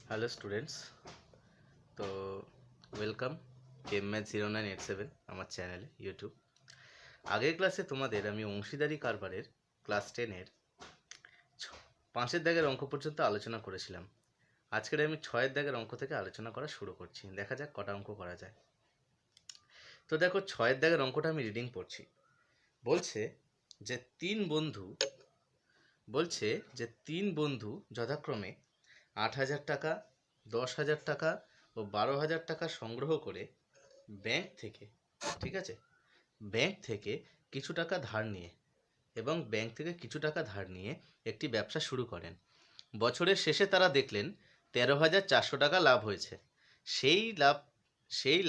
Hello students, তো welcome KMath0987 আমার চ্যানেলে ইউটিউব। আগের ক্লাসে তোমাদের আমি অংশীদারি কারবারের ক্লাস 10-এর 5-এর দাগের অঙ্ক পর্যন্ত আলোচনা করেছিলাম। আজকের আমি 6-এর দাগের অঙ্ক থেকে আলোচনা করা শুরু করছি। দেখা যাক কটা অঙ্ক করা যায়। তো দেখো, 6-এর দাগের অঙ্কটা আমি রিডিং পড়ছি। বলছে যে তিন বন্ধু যথাক্রমে 8,000 টাকা, 10,000 টাকা ও 12,000 টাকা সংগ্রহ করে ব্যাংক থেকে, ঠিক আছে, ব্যাংক থেকে কিছু টাকা ধার নিয়ে একটি ব্যবসা শুরু করেন। বছরের শেষে তারা দেখলেন 13,400 টাকা লাভ হয়েছে। সেই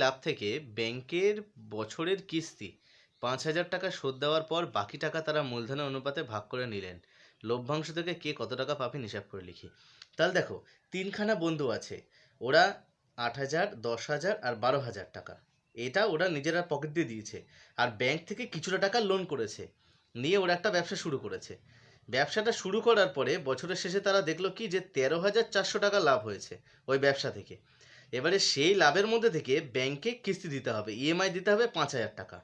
লাভ থেকে ব্যাংকের বছরের কিস্তি 5,000 টাকা শোধ দেওয়ার পর বাকি টাকা তারা মূলধনের অনুপাতে ভাগ করে নিলেন। লভ্যাংশ থেকে কে কত টাকা পাবেন হিসাব করে লিখি। তাহলে দেখো, তিনখানা বন্ধু আছে, ওরা 8,000, 10,000 আর 12,000 টাকা, এটা ওরা নিজেরা পকেট দিয়ে দিয়েছে। আর ব্যাংক থেকে কিছুটা টাকা লোন করেছে, নিয়ে ওরা একটা ব্যবসা শুরু করেছে। ব্যবসাটা শুরু করার পরে বছরের শেষে তারা দেখলো কি যে 13,400 টাকা লাভ হয়েছে ওই ব্যবসা থেকে। এবারে সেই লাভের মধ্যে থেকে ব্যাংকে কিস্তি দিতে হবে, ইএমআই দিতে হবে 5,000 টাকা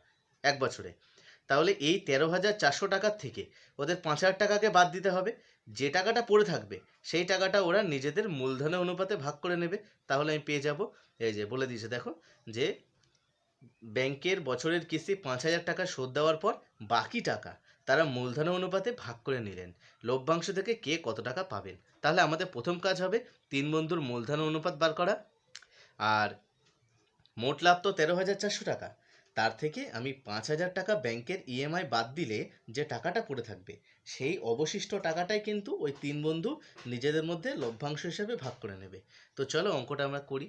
এক বছরে। তাহলে এই 13,400 টাকার থেকে ওদের 5,000 টাকাকে বাদ দিতে হবে। যে টাকাটা পড়ে থাকবে সেই টাকাটা ওরা নিজেদের মূলধনের অনুপাতে ভাগ করে নেবে। তাহলে আমি পেয়ে যাব, এই যে বলে দিয়েছে দেখো, যে ব্যাংকের বছরের কিস্তি 5,000 টাকা শোধ দেওয়ার পর বাকি টাকা তারা মূলধনের অনুপাতে ভাগ করে নিলেন। লভ্যাংশ থেকে কে কত টাকা পাবেন। তাহলে আমাদের প্রথম কাজ হবে তিন বন্ধুর মূলধনের অনুপাত বার করা। আর মোট লাভ তো 13,400 টাকা, তার থেকে আমি 5,000 টাকা ব্যাংকের ইএমআই বাদ দিলে যে টাকাটা পড়ে থাকবে সেই অবশিষ্ট টাকাটাই কিন্তু ওই তিন বন্ধু নিজেদের মধ্যে লভ্যাংশ হিসেবে ভাগ করে নেবে। তো চলো অঙ্কটা আমরা করি।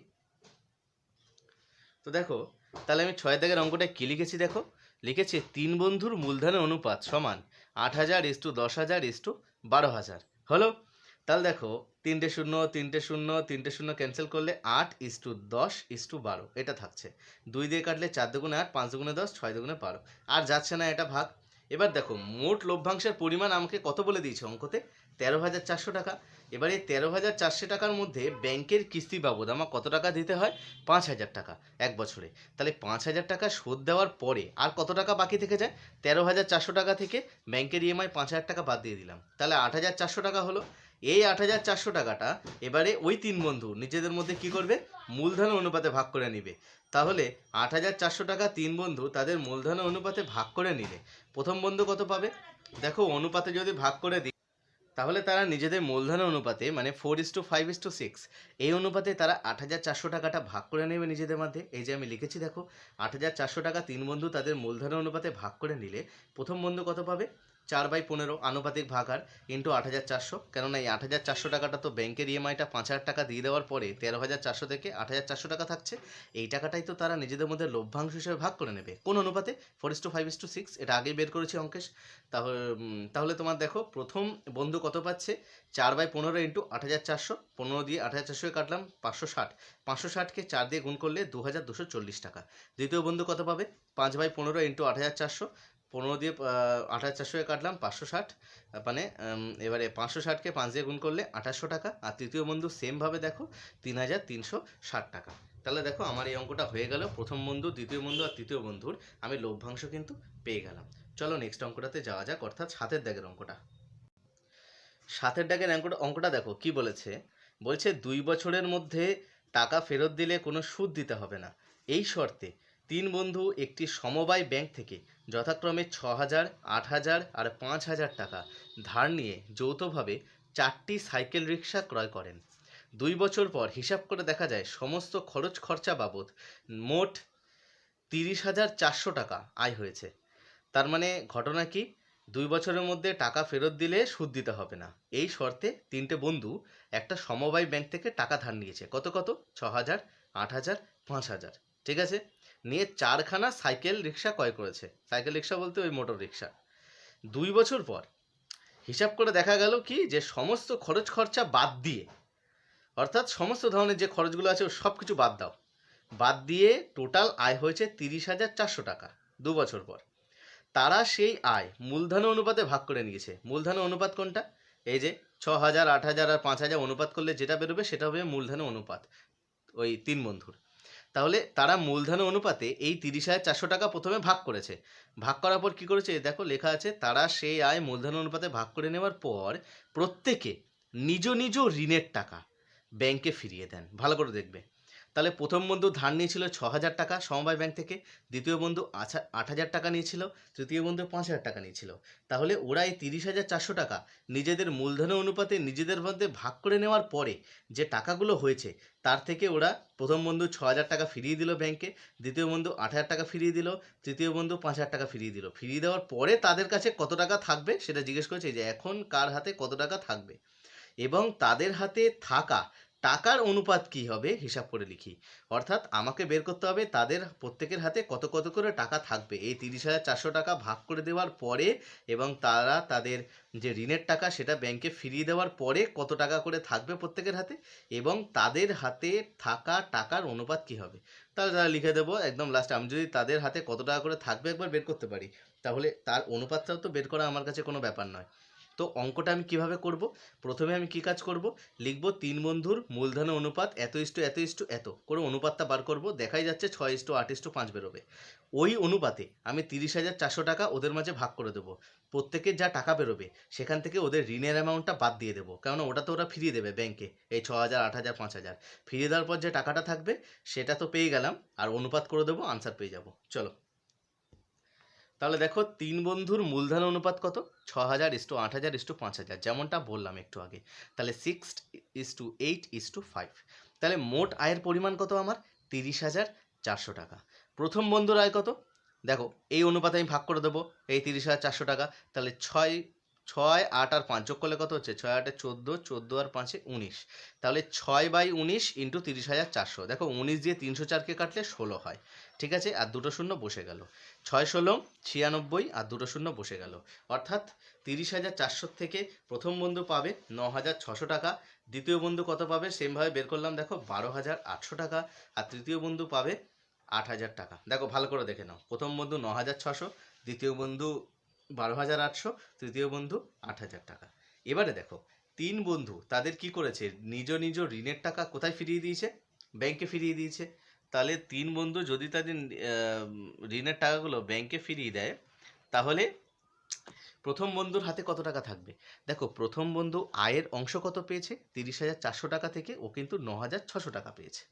তো দেখো, তাহলে আমি 6 দাগের অঙ্কটা কি লিখেছি দেখো, লিখেছি তিন বন্ধুর মূলধনের অনুপাত সমান 8,000:10,000:12,000 হলো। তাহলে দেখো, তিনটে শূন্য তিনটে শূন্য তিনটে শূন্য ক্যান্সেল করলে 8:10:12 এটা থাকছে। 2 দিয়ে কাটলে 4 দুগুণে 8, 5 দুগুণে 10, 6 দুগুণে 12, আর যাচ্ছে না, এটা ভাগ। এবার দেখো, মোট লভ্যাংশের পরিমাণ আমাকে কত বলে দিয়েছে অঙ্কতে, 13,400 টাকা। এবার এই 13,400 টাকার মধ্যে ব্যাংকের কিস্তি বাবদ আমার কত টাকা দিতে হয়, 5,000 টাকা এক বছরে। তাহলে 5,000 টাকা শোধ দেওয়ার পরে আর কত টাকা বাকি থেকে যায়, 13,400 টাকা থেকে ব্যাংকের ইএমআই 5,000 টাকা বাদ দিয়ে দিলাম, তাহলে 8,400 টাকা হলো। এই 8,400 টাকাটা এবারে ওই তিন বন্ধু নিজেদের মধ্যে কি করবে, মূলধনের অনুপাতে ভাগ করে নিবে। তাহলে 8,400 টাকা তিন বন্ধু তাদের মূলধনের অনুপাতে ভাগ করে নিলে প্রথম বন্ধু কত পাবে, দেখো অনুপাতে যদি ভাগ করে দিই তাহলে তারা নিজেদের মূলধনের অনুপাতে, মানে 4:5:6, এই অনুপাতে তারা 8,400 টাকাটা ভাগ করে নেবে নিজেদের মধ্যে। এই যে আমি লিখেছি দেখো, 8,400 টাকা তিন বন্ধু তাদের মূলধনের অনুপাতে ভাগ করে নিলে প্রথম বন্ধু কত পাবে, 4/15 আনুপাতিক ভাগার ইন্টু 8,400। কেননা এই 8,400 টাকাটা তো ব্যাংকের ইএমআইটা 5,000 টাকা দিয়ে দেওয়ার পরে 13,400 থেকে 8,400 টাকা থাকছে, এই টাকাটাই তো তারা নিজেদের মধ্যে লভ্যাংশ হিসেবে ভাগ করে নেবে। কোন অনুপাতে, 4:5:6, এটা আগেই বের করেছি অঙ্কেশ। তাহলে তোমার দেখো, প্রথম বন্ধু কত পাচ্ছে, 4/15 ইন্টু 8,400, 15 দিয়ে 8,400 কাটলাম 560, 560কে 4 দিয়ে গুণ করলে 2,240 টাকা। দ্বিতীয় বন্ধু কত পাবে, 5/15 ইন্টু 8,400, 15 দিয়ে 8,400 কাটলাম 560, মানে এবারে 560কে 5 দিয়ে গুণ করলে 2,800 টাকা। আর তৃতীয় বন্ধু সেমভাবে দেখো, 3,360 টাকা। তাহলে দেখো আমার এই অঙ্কটা হয়ে গেল, প্রথম বন্ধু, দ্বিতীয় বন্ধু আর তৃতীয় বন্ধুর আমি লভ্যাংশ কিন্তু পেয়ে গেলাম। চলো নেক্সট অঙ্কটাতে যাওয়া যাক, অর্থাৎ 7-এর দাগের অঙ্কটা। 7-এর দাগের অঙ্কটা দেখো কি বলেছে, বলছে 2 বছরের মধ্যে টাকা ফেরত দিলে কোনো সুদ দিতে হবে না, এই শর্তে তিন বন্ধু একটি সমবায় ব্যাংক থেকে যথাক্রমে 6,000, 8,000 আর 5,000 টাকা ধার নিয়ে যৌথভাবে 4টি সাইকেল রিক্সা ক্রয় করেন। 2 বছর পর হিসাব করে দেখা যায় সমস্ত খরচ খরচা বাবদ মোট 30,400 টাকা আয় হয়েছে। তার মানে ঘটনা কি, 2 বছরের মধ্যে টাকা ফেরত দিলে সুদ দিতে হবে না, এই শর্তে তিনটে বন্ধু একটা সমবায় ব্যাংক থেকে টাকা ধার নিয়েছে। কত কত, 6,000, 8,000, 5,000, ঠিক আছে, নিয়ে 4খানা সাইকেল রিক্সা ক্রয় করেছে। সাইকেল রিক্সা বলতে ওই মোটর রিক্সা। 2 বছর পর হিসাব করে দেখা গেল কি, যে সমস্ত খরচ খরচা বাদ দিয়ে, অর্থাৎ সমস্ত ধরনের যে খরচগুলো আছে সব কিছু বাদ দাও, বাদ দিয়ে টোটাল আয় হয়েছে 30,400 টাকা 2 বছর পর। তারা সেই আয় মূলধন অনুপাতে ভাগ করে নিয়েছে। মূলধন অনুপাত কোনটা, এই যে 6,000, 8,000 আর 5,000 অনুপাত করলে যেটা বেরোবে সেটা হবে মূলধনের অনুপাত ওই 3 বন্ধুর। তাহলে তারা মূলধনের অনুপাতে এই 30,400 টাকা প্রথমে ভাগ করেছে। ভাগ করার পর কী করেছে, দেখো লেখা আছে তারা সেই আয় মূলধন অনুপাতে ভাগ করে নেওয়ার পর প্রত্যেকে নিজ নিজ ঋণের টাকা ব্যাংকে ফিরিয়ে দেন। ভালো করে দেখবে। তাহলে প্রথম বন্ধু ধার নিয়েছিল 6,000 টাকা সমবায় ব্যাংক থেকে, দ্বিতীয় বন্ধু 8,000 টাকা নিয়েছিল, তৃতীয় বন্ধু 5,000 টাকা নিয়েছিল। তাহলে ওরা এই 30,400 টাকা নিজেদের মূলধনের অনুপাতে নিজেদের মধ্যে ভাগ করে নেওয়ার পরে যে টাকাগুলো হয়েছে তার থেকে ওরা প্রথম বন্ধু 6,000 টাকা ফিরিয়ে দিল ব্যাংকে, দ্বিতীয় বন্ধু 8,000 টাকা ফিরিয়ে দিল, তৃতীয় বন্ধু 5,000 টাকা ফিরিয়ে দিল। ফিরিয়ে দেওয়ার পরে তাদের কাছে কত টাকা থাকবে সেটা জিজ্ঞেস করেছে, যে এখন কার হাতে কত টাকা থাকবে এবং তাদের হাতে থাকা টাকার অনুপাত কি হবে হিসাব করে লিখি। অর্থাৎ আমাকে বের করতে হবে তাদের প্রত্যেকের হাতে কত কত করে টাকা থাকবে এই 30,400 টাকা ভাগ করে দেওয়ার পরে, এবং তারা তাদের যে ঋণের টাকা সেটা ব্যাংকে ফিরিয়ে দেওয়ার পরে কত টাকা করে থাকবে প্রত্যেকের হাতে, এবং তাদের হাতে থাকা টাকার অনুপাত কি হবে। তাহলে তারা লিখে দেবো একদম লাস্টে। আমি যদি তাদের হাতে কত টাকা করে থাকবে একবার বের করতে পারি, তাহলে তার অনুপাতটাও তো বের করা আমার কাছে কোনো ব্যাপার নয়। তো অঙ্কটা আমি কিভাবে করব, প্রথমে আমি কি কাজ করব, লিখব 3 বন্ধুর মূলধনের অনুপাত এত ইস্টু এত ইস্টু এত করে অনুপাতটা বার করব। দেখাই যাচ্ছে 6:8:5 বেরোবে। ওই অনুপাতে আমি 30,400 টাকা ওদের মাঝে ভাগ করে দেবো। প্রত্যেকের যা টাকা বেরোবে সেখান থেকে ওদের ঋণের অ্যামাউন্টটা বাদ দিয়ে দেবো, কেননা ওটা তো ওরা ফিরিয়ে দেবে ব্যাংকে, এই 6,000, 8,000, 5,000 ফিরিয়ে দেওয়ার পর যে টাকাটা থাকবে সেটা তো পেয়ে গেলাম, আর অনুপাত করে দেবো, আনসার পেয়ে যাব। চলো তাহলে দেখো 3 বন্ধুর মূলধন অনুপাত কত, 6,000:8,000:5,000, যেমনটা বললাম একটু আগে। তাহলে 6:8:5। তাহলে মোট আয়ের পরিমাণ কত আমার, 30,400 টাকা। প্রথম বন্ধুর আয় কত, দেখো এই অনুপাতে আমি ভাগ করে দেবো এই 30,400 টাকা। তাহলে 6, 8 আর 5 যোগ করলে কত হচ্ছে, 6 8 14, 14 আর 5 19। তাহলে 6/19 ইন্টু 30,400। দেখো 19 দিয়ে 304কে কাটলে 16 হয়, ঠিক আছে, আর দুটো শূন্য বসে গেল। 6 × 16 96, আর দুটো শূন্য বসে গেল। অর্থাৎ 30,400 থেকে প্রথম বন্ধু পাবে 9,600 টাকা, দ্বিতীয় বন্ধু কত পাবে সেমভাবে বের করলাম, দেখো 12,800 টাকা, আর তৃতীয় বন্ধু পাবে 8,000 টাকা। দেখো ভালো করে দেখে নাও, প্রথম বন্ধু 9,600, দ্বিতীয় বন্ধু 12,800, তৃতীয় বন্ধু 8,000 টাকা। এবারে দেখো 3 বন্ধু তাদের কি করেছে, নিজ নিজ ঋণের টাকা কোথায় ফিরিয়ে দিয়েছে, ব্যাংকে ফিরিয়ে দিয়েছে। তাহলে 3 বন্ধু যদি তাদের ঋণের টাকাগুলো ব্যাংকে ফিরিয়ে দেয়, তাহলে প্রথম বন্ধুর হাতে কত টাকা থাকবে। দেখো প্রথম বন্ধু আয়ের অংশ কত পেয়েছে, 30,400 টাকা থেকে ও কিন্তু 9,600 টাকা পেয়েছে।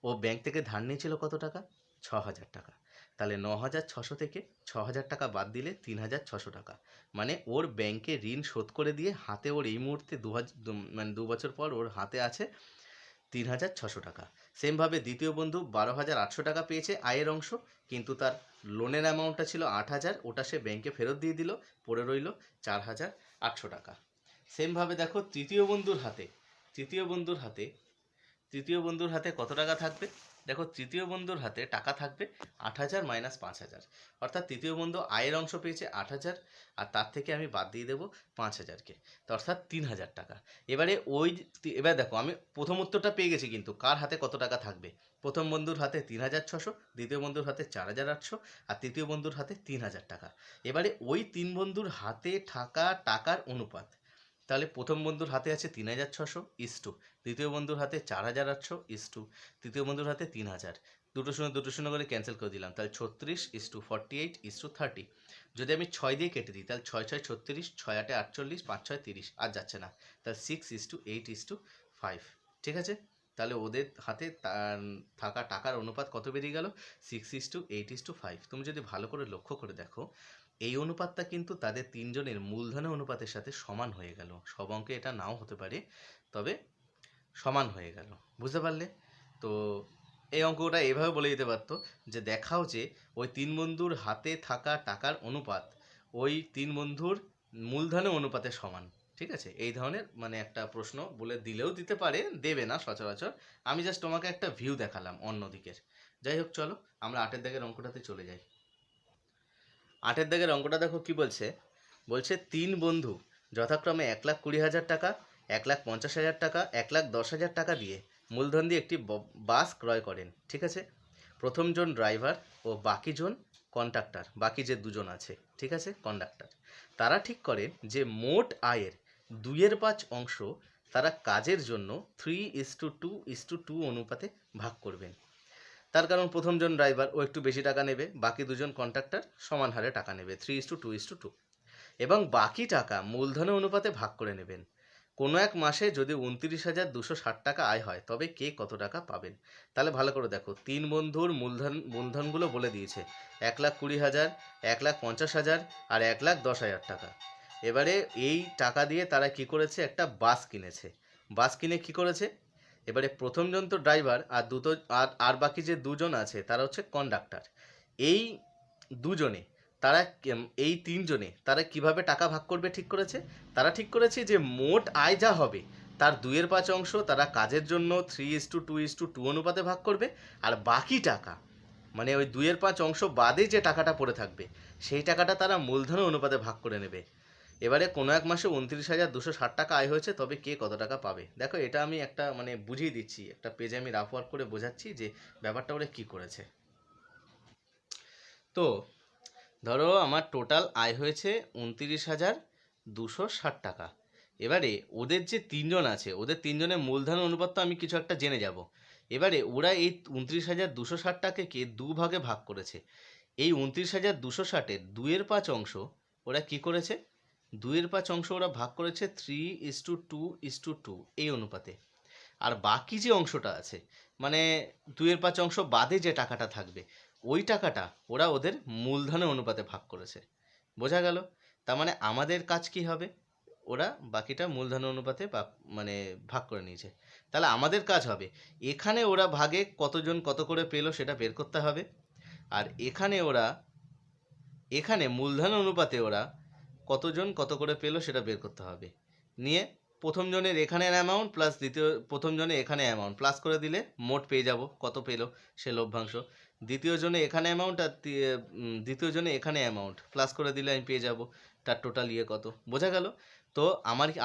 ও ব্যাংক থেকে ধার নিয়েছিল কত টাকা, 6,000 টাকা। তাহলে 9,600 থেকে 6,000 টাকা বাদ দিলে 3,600 টাকা, মানে ওর ব্যাংকে ঋণ শোধ করে দিয়ে হাতে ওর এই মুহূর্তে মানে 2 বছর পর ওর হাতে আছে 3,600 টাকা। সেমভাবে দ্বিতীয় বন্ধু 12,800 টাকা পেয়েছে আয়ের অংশ, কিন্তু তার লোনের অ্যামাউন্টটা ছিল 8,000, ওটা সে ব্যাংকে ফেরত দিয়ে দিল, পড়ে রইল 4,800 টাকা। সেমভাবে দেখো তৃতীয় বন্ধুর হাতে কত টাকা থাকবে, দেখো তৃতীয় বন্ধুর হাতে টাকা থাকবে 8,000 মাইনাস 5,000, অর্থাৎ তৃতীয় বন্ধু আয়ের অংশ পেয়েছে 8,000, আর তার থেকে আমি বাদ দিয়ে দেবো 5,000কে, তো অর্থাৎ 3,000 টাকা। এবার দেখো আমি প্রথম উত্তরটা পেয়ে গেছি, কিন্তু কার হাতে কত টাকা থাকবে, প্রথম বন্ধুর হাতে 3,600, দ্বিতীয় বন্ধুর হাতে 4,800, আর তৃতীয় বন্ধুর হাতে 3,000 টাকা। এবারে ওই 3 বন্ধুর হাতে থাকা টাকার অনুপাত, তাহলে প্রথম বন্ধুর হাতে আছে 3,600 ইস্টু, দ্বিতীয় বন্ধুর হাতে 4,800 ইস্টু, তৃতীয় বন্ধুর হাতে 3,000। দুটো শূন্য করে ক্যান্সেল করে দিলাম, তাহলে 36:48:30। যদি আমি 6 দিয়ে কেটে দিই, তাহলে 6 6 36, 6 8 48, 5 6 30, আর যাচ্ছে না, তাহলে 6:8:5। ঠিক আছে, তাহলে ওদের হাতে থাকা টাকার অনুপাত কত বেরিয়ে গেল, 6:8:5। তুমি যদি ভালো করে লক্ষ্য করে দেখো, এই অনুপাতটা কিন্তু তাদের 3 জনের মূলধনের অনুপাতের সাথে সমান হয়ে গেল। সব অঙ্কে এটা নাও হতে পারে, তবে সমান হয়ে গেল। বুঝতে পারলে? তো এই অঙ্কটা এভাবে বলে দিতে পারতো যে দেখাও যে ওই 3 বন্ধুর হাতে থাকা টাকার অনুপাত ওই 3 বন্ধুর মূলধনের অনুপাতে সমান। ঠিক আছে, এই ধরনের মানে একটা প্রশ্ন বলে দিলেও দিতে পারে, দেবে না সচরাচর। আমি জাস্ট তোমাকে একটা ভিউ দেখালাম অন্য দিকের। যাই হোক, চলো আমরা 8 দাগের অঙ্কটাতে চলে যাই। 8 দাগের অঙ্কটা দেখো কি বলছে, বলছে 3 বন্ধু যথাক্রমে 1,20,000 টাকা, 1,50,000 টাকা, 1,10,000 টাকা দিয়ে মূলধন দিয়ে একটি বাস ক্রয় করেন। ঠিক আছে, প্রথম জন ড্রাইভার ও বাকি জন কন্ডাক্টর, বাকি যে দুজন আছে, ঠিক আছে, কন্ডাক্টর। তারা ঠিক করেন যে মোট আয়ের 2 এর 5 অংশ তারা কাজের জন্য 3:2:2 অনুপাতে ভাগ করবেন। তার কারণ প্রথমজন ড্রাইভার ও একটু বেশি টাকা নেবে, বাকি দুজন কন্ট্রাক্টর সমান হারে টাকা নেবে 3:2:2, এবং বাকি টাকা মূলধনের অনুপাতে ভাগ করে নেবেন। কোনো এক মাসে যদি 29,260 টাকা আয় হয় তবে কে কত টাকা পাবেন। তাহলে ভালো করে দেখো, তিন বন্ধুর মূলধনগুলো বলে দিয়েছে 1,20,000, 1,50,000 আর 1,10,000 টাকা। এবারে এই টাকা দিয়ে তারা কি করেছে, একটা বাস কিনেছে। বাস কিনে কি করেছে, এবারে প্রথমজন তো ড্রাইভার আর আর বাকি যে দুজন আছে তারা হচ্ছে কন্ডাক্টর। এই দুজনে তারা এই তিনজনে তারা কিভাবে টাকা ভাগ করবে ঠিক করেছে। তারা ঠিক করেছে যে মোট আয় যা হবে তার 2-এর 5 অংশ তারা কাজের জন্য 3:2:2 অনুপাতে ভাগ করবে, আর বাকি টাকা মানে ওই 2-এর 5 অংশ বাদে যে টাকাটা পড়ে থাকবে সেই টাকাটা তারা মূলধনের অনুপাতে ভাগ করে নেবে। এবারে কোনো এক মাসে 29,260 টাকা আয় হয়েছে তবে কে কত টাকা পাবে। দেখো এটা আমি একটা মানে বুঝিয়ে দিচ্ছি, একটা পেজে আমি রাফ ওয়ার্ক করে বোঝাচ্ছি যে ব্যাপারটা ওরা কী করেছে। তো ধরো আমার টোটাল আয় হয়েছে 29,260 টাকা। এবারে ওদের যে তিনজন আছে ওদের তিনজনের মূলধন অনুপাত তো আমি কিছু একটা জেনে যাব। এবারে ওরা এই 29,260 টাকাকে দুভাগে ভাগ করেছে। এই 29,260-এর 2-এর 5 অংশ ওরা কি করেছে, 2-এর 5 অংশ ওরা ভাগ করেছে 3:2:2 এই অনুপাতে। আর বাকি যে অংশটা আছে মানে 2-এর 5 অংশ বাদে যে টাকাটা থাকবে ওই টাকাটা ওরা ওদের মূলধনের অনুপাতে ভাগ করেছে। বোঝা গেল? তার মানে আমাদের কাজ কি হবে, ওরা বাকিটা মূলধনের অনুপাতে মানে ভাগ করে নিয়েছে। তাহলে আমাদের কাজ হবে এখানে ওরা ভাগে কতজন কত করে পেলো সেটা বের করতে হবে, আর এখানে মূলধনের অনুপাতে ওরা কতজন কত করে পেলো সেটা বের করতে হবে। নিয়ে প্রথম জনের এখানের অ্যামাউন্ট প্লাস প্রথম জনে এখানে অ্যামাউন্ট প্লাস করে দিলে মোট পেয়ে যাব কত পেলো সে লভ্যাংশ। দ্বিতীয় জনে এখানে অ্যামাউন্ট আর দ্বিতীয় জনে এখানে অ্যামাউন্ট প্লাস করে দিলে আমি পেয়ে যাব তার টোটাল কত। বোঝা গেল? তো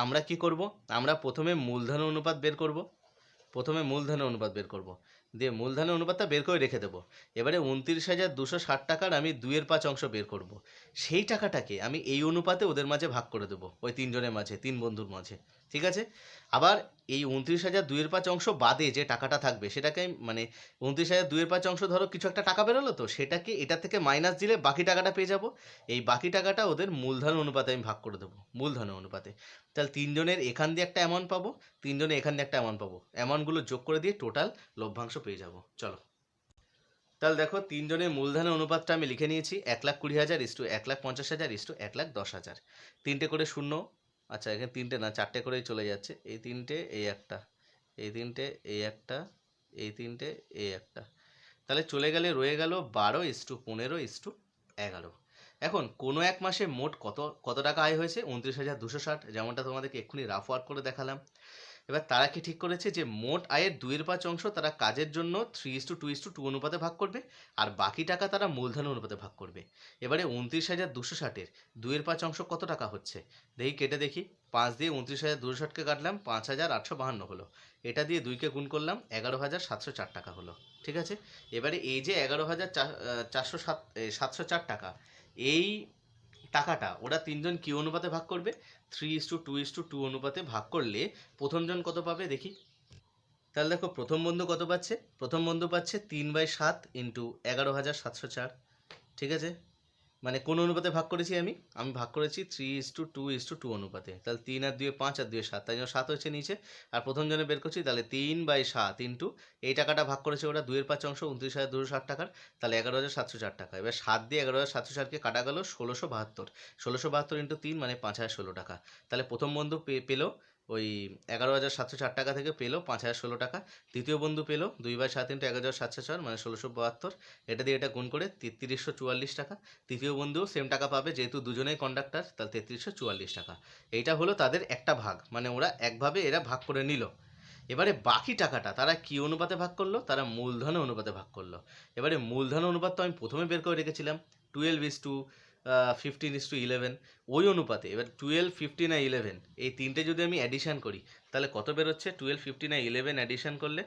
আমরা কি করব, আমরা প্রথমে মূলধনের অনুপাত বের করব, দিয়ে মূলধনের অনুপাতটা বের করে রেখে দেবো। এবারে 29,260 টাকার আমি 2-এর 5 অংশ বের করব। সেই টাকাটাকে আমি এই অনুপাতে ওদের মাঝে ভাগ করে দেবো, ওই তিনজনের মাঝে, তিন বন্ধুর মাঝে। ঠিক আছে? আবার এই 29,000 2-এর 5 অংশ বাদে যে টাকাটা থাকবে সেটাকে মানে 29,000 2-এর 5 অংশ ধরো কিছু একটা টাকা বেরোলো, তো সেটাকে এটা থেকে মাইনাস দিলে বাকি টাকাটা পেয়ে যাব। এই বাকি টাকাটা ওদের মূলধন অনুপাতে আমি ভাগ করে দেবো, মূলধনের অনুপাতে। তাহলে তিনজনের এখান দিয়ে একটা অ্যামাউন্ট পাবো, তিনজনের এখান দিয়ে একটা অ্যামাউন্ট পাবো, অ্যামাউন্টগুলো যোগ করে দিয়ে টোটাল লভ্যাংশ পেয়ে যাব। চলো তাহলে দেখো তিনজনের মূলধনের অনুপাতটা আমি লিখে নিয়েছি 1,20,000 = 1,50,000 = 1,10,000। তিনটে করে শূন্য, আচ্ছা এখানে তিনটে না চারটে করেই চলে যাচ্ছে, এই তিনটে এই একটা, এই তিনটে এই একটা, এই তিনটে এই একটা, তাহলে চলে গেলে রয়ে গেল 12:15:11। এখন কোনো এক মাসে মোট কত কত টাকা আয় হয়েছে 29,260, যেমনটা তোমাদেরকে এক্ষুনি রাফ ওয়ার্ক করে দেখালাম। এবার তারা কি ঠিক করেছে যে মোট আয়ের 2-এর 5 অংশ তারা কাজের জন্য 3:2:2 অনুপাতে ভাগ করবে, আর বাকি টাকা তারা মূলধন অনুপাতে ভাগ করবে। এবারে 29,260-এর 2-এর 5 অংশ কত টাকা হচ্ছে দেখি, কেটে দেখি। 5 দিয়ে 29,260-কে কাটলাম, 5,852 হলো। এটা দিয়ে 2-কে গুণ করলাম, 11,704 টাকা হলো। ঠিক আছে? এবারে এই যে 11,704 টাকা, এই টাকাটা ওরা তিনজন কি অনুপাতে ভাগ করবে, 3:2:2 অনুপাতে ভাগ করলে প্রথমজন কত পাবে দেখি। তাহলে দেখো প্রথম বন্ধু কত পাচ্ছে, প্রথম বন্ধু পাচ্ছে 3/7 × 11,704। ঠিক আছে? মানে কোন অনুপাতে ভাগ করেছি আমি ভাগ করেছি 3:2:2 অনুপাতে। তাহলে 3 আর 2 5 আর 2 7, তাই জন্য 7 হচ্ছে নিচে। আর প্রথম জনে বের করছি, তাহলে 3/7 ইন্টু এই টাকাটা ভাগ করেছে ওরা 2-এর 5 অংশ 29,260 টাকার, তাহলে 11,704 টাকা। এবার 7 দিয়ে 11,704-কে কাটা গেল 1,672, 1,672 × 3 মানে 5,016 টাকা। তাহলে প্রথম বন্ধু পেলো ওই 11,704 টাকা থেকে পেলো 5,016 টাকা। দ্বিতীয় বন্ধু পেলো 2/7 × 11,704 মানে 1,672, এটা দিয়ে এটা গুণ করে 3,344 টাকা। তৃতীয় বন্ধুও সেম টাকা পাবে, যেহেতু দুজনেই কন্ডাক্টর, তাহলে 3,344 টাকা। এইটা হলো তাদের একটা ভাগ, মানে ওরা একভাবে এরা ভাগ করে নিল। এবারে বাকি টাকাটা তারা কি অনুপাতে ভাগ করলো, তারা মূলধন অনুপাতে ভাগ করলো। এবারে মূলধন অনুপাত তো আমি প্রথমে বের করে রেখেছিলাম 12:15:11, ওই অনুপাতে এবার 12, 15 আর 11 এই তিনটে যদি আমি অ্যাডিশান করি তাহলে কত বেরোচ্ছে, 12, 15 আর 11 অ্যাডিশান করলে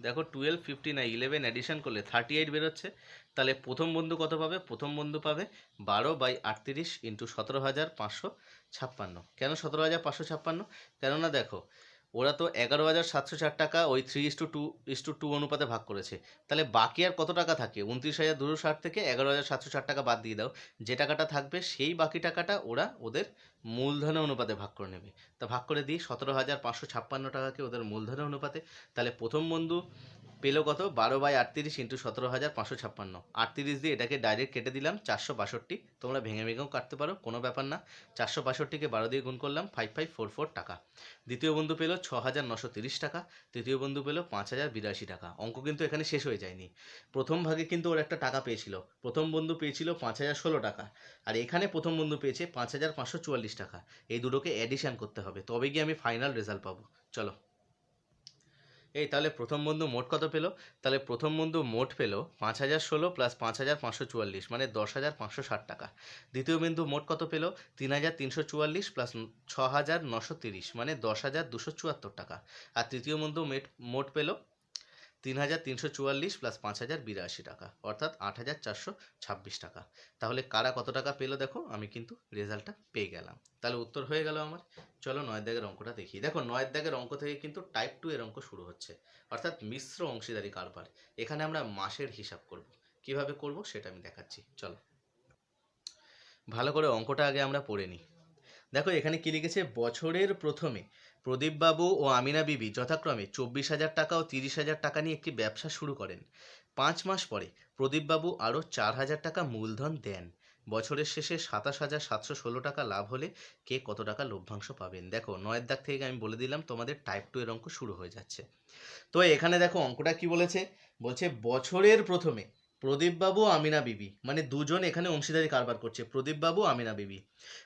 দেখো 12, 15 আর 11 অ্যাডিশন করলে 38 বেরোচ্ছে। তাহলে প্রথম বন্ধু কত পাবে? প্রথম বন্ধু পাবে 12/38 ইন্টু 17,556। কেন 17,556? কেননা দেখো ওরা তো 11,704 টাকা ওই 3:2 অনুপাতে ভাগ করেছে। তাহলে বাকি আর কত টাকা থাকে? 29,260 থেকে 11,704 টাকা বাদ দিয়ে দাও। যে টাকাটা থাকবে সেই বাকি টাকাটা ওরা ওদের মূলধনের অনুপাতে ভাগ করে নেবে। তা ভাগ করে দিই 17,556 টাকাকে ওদের মূলধনের অনুপাতে। তাহলে প্রথম বন্ধু পেলো কত? 12/38 ইন্টু 17,556। 38 দিয়ে এটাকে ডাইরেক্ট কেটে দিলাম 462। তোমরা ভেঙে ভেঙেও কাটতে পারো, কোনো ব্যাপার না। 462কে 12 দিয়ে গুণ করলাম 5544 টাকা। দ্বিতীয় বন্ধু পেলো 6,930 টাকা। তৃতীয় বন্ধু পেলো 5,082 টাকা। অঙ্ক কিন্তু এখানে শেষ হয়ে যায়নি। প্রথম ভাগে কিন্তু ওর একটা টাকা পেয়েছিল। প্রথম বন্ধু পেয়েছিল 5,016 টাকা, আর এখানে প্রথম বন্ধু পেয়েছে 5,544 টাকা। এই দুটোকে অ্যাডিশন করতে হবে, তবে গিয়ে আমি ফাইনাল রেজাল্ট পাবো। চলো, এই তাহলে প্রথম বন্ধু মোট কত পেলো? তাহলে প্রথম বন্ধু মোট পেলো 5,016 প্লাস 5,544 মানে 10,560 টাকা। দ্বিতীয় বিন্দু মোট কত পেলো? 3,344 প্লাস 6,930 মানে 10,274 টাকা। আর তৃতীয় বন্ধু মোট পেলো 3,344 প্লাস 5,082 টাকা, অর্থাৎ 8,426 টাকা। তাহলে কারা কত টাকা পেলো দেখো, আমি কিন্তু রেজাল্টটা পেয়ে গেলাম। তাহলে উত্তর হয়ে গেল আমার। চলো 9 দাগের অঙ্কটা দেখি। দেখো 9 দাগের অঙ্ক থেকে কিন্তু টাইপ 2 এর অঙ্ক শুরু হচ্ছে, অর্থাৎ মিশ্র অংশীদারি কারবার। এখানে আমরা মাসের হিসাব করব। কিভাবে করব সেটা আমি দেখাচ্ছি। চলো ভালো করে অঙ্কটা আগে আমরা পড়ে নিই। দেখো এখানে কি লিখেছে? বছরের প্রথমে প্রদীপবাবু ও আমিনা বিবি যথাক্রমে 24,000 টাকা ও 30,000 টাকা নিয়ে একটি ব্যবসা শুরু করেন। 5 মাস পরে প্রদীপবাবু আরও 4,000 টাকা মূলধন দেন। বছরের শেষে 27,716 টাকা লাভ হলে কে কত টাকা লভ্যাংশ পাবেন? দেখো 9 দাগ থেকে আমি বলে দিলাম তোমাদের টাইপ 2 এর অঙ্ক শুরু হয়ে যাচ্ছে। তো এখানে দেখো অঙ্কটা কি বলেছে? বলছে বছরের প্রথমে প্রদীপবাবু আমিনা বিবি, মানে দুজন এখানে অংশীদারি কারবার করছে, প্রদীপবাবু আমিনা বিবি।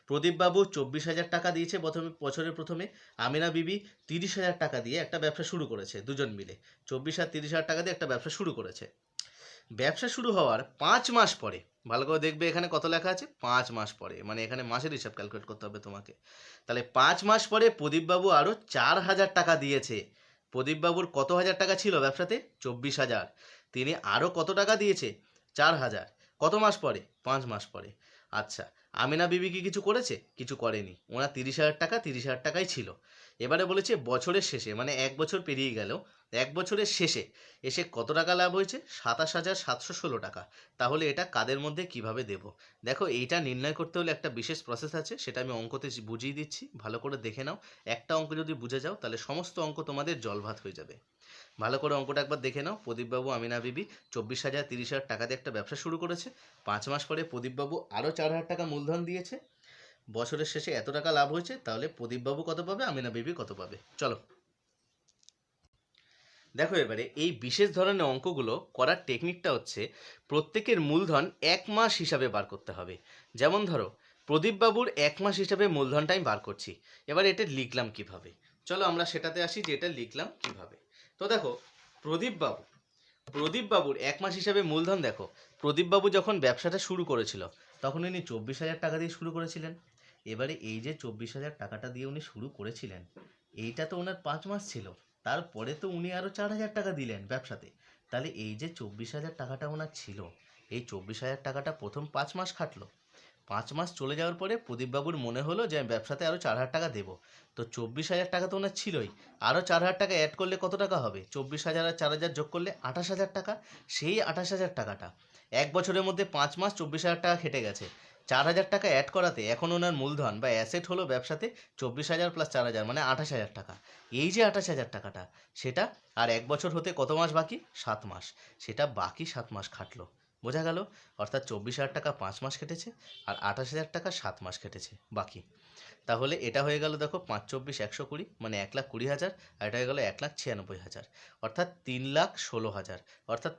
প্রদীপবাবু 24,000 টাকা দিয়েছে বছরের প্রথমে। আমিনা বিবি 30,000 টাকা দিয়ে একটা ব্যবসা শুরু করেছে, দুজন মিলে 24 আর 30,000 টাকা দিয়ে একটা ব্যবসা শুরু করেছে। ব্যবসা শুরু হওয়ার 5 মাস পরে, ভালো করে দেখবে এখানে কত লেখা আছে? 5 মাস পরে, মানে এখানে মাসের হিসাব ক্যালকুলেট করতে হবে তোমাকে। তাহলে 5 মাস পরে প্রদীপবাবু আরও 4,000 টাকা দিয়েছে। প্রদীপবাবুর কত হাজার টাকা ছিল ব্যবসাতে? 24,000। তিনি আরও কত টাকা দিয়েছে? 4,000। কত মাস পরে? 5 মাস পরে। আচ্ছা, আমিনা বিবি কি কিছু করেছে? কিছু করেনি। ওনার 30,000 টাকাই ছিল। এবারে বলেছে বছরের শেষে, মানে 1 বছর পেরিয়ে গেল, 1 বছরের শেষে এসে কত টাকা লাভ হয়েছে? 27,716 টাকা। তাহলে এটা কাদের মধ্যে কিভাবে দেব? দেখো এইটা নির্ণয় করতে হলে একটা বিশেষ প্রসেস আছে, সেটা আমি অঙ্কতে বুঝিয়ে দিচ্ছি, ভালো করে দেখে নাও। একটা অঙ্ক যদি বুঝে যাও তাহলে সমস্ত অঙ্ক তোমাদের জলভাত হয়ে যাবে। ভালো করে অঙ্কটা একবার দেখে নাও। প্রদীপবাবু আমিনা বিবি 24,000 30,000 টাকা দিয়ে একটা ব্যবসা শুরু করেছে। 5 মাস পরে প্রদীপবাবু আরও 4,000 টাকা মূলধন দিয়েছে। বছরের শেষে এত টাকা লাভ হয়েছে। তাহলে প্রদীপবাবু কত পাবে, আমিনা বিবি কত পাবে? চলো দেখো এবারে এই বিশেষ ধরনের অঙ্কগুলো করার টেকনিকটা হচ্ছে প্রত্যেকের মূলধন 1 মাস হিসাবে বার করতে হবে। যেমন ধরো প্রদীপবাবুর 1 মাস হিসাবে মূলধনটা আমি বার করছি। এবার এটা লিখলাম কিভাবে? চলো আমরা সেটাতে আসি যে এটা লিখলাম কিভাবে। তো দেখো প্রদীপবাবুর 1 মাস হিসাবে মূলধন, দেখো প্রদীপবাবু যখন ব্যবসাটা শুরু করেছিল তখন উনি 24,000 টাকা দিয়ে শুরু করেছিলেন। এবারে এই যে 24,000 টাকাটা দিয়ে উনি শুরু করেছিলেন, এইটা তো ওনার 5 মাস ছিল। তারপরে তো উনি আরও 4,000 টাকা দিলেন ব্যবসাতে। তাহলে এই যে 24,000 টাকাটা ওনার ছিল, এই 24,000 টাকাটা প্রথম 5 মাস খাটলো। 5 মাস চলে যাওয়ার পরে প্রদীপবাবুর মনে হলো যে আমি ব্যবসাতে আরও 4,000 টাকা দেবো। তো 24,000 টাকা তো ওনার ছিলই, আরও 4,000 টাকা অ্যাড করলে কত টাকা হবে? 24,000 আর 4,000 যোগ করলে 28,000 টাকা। সেই 28,000 টাকাটা 1 বছরের মধ্যে 5 মাস 24,000 টাকা খেটে গেছে। 4,000 টাকা অ্যাড করাতে এখন ওনার মূলধন বা অ্যাসেট হলো ব্যবসাতে 24,000 প্লাস 4,000 মানে 28,000 টাকা। এই যে 28,000 টাকাটা, সেটা আর 1 বছর হতে কত মাস বাকি? 7 মাস। সেটা বাকি 7 মাস খাটলো। বোঝা গেল? অর্থাৎ 24,000 টাকা 5 মাস কেটেছে আর 28,000 টাকা 7 মাস কেটেছে বাকি। তাহলে এটা হয়ে গেল দেখো 5 24 120 মানে 1,20,000, আর এটা হয়ে গেল 1,96,000, অর্থাৎ 3,16,000। অর্থাৎ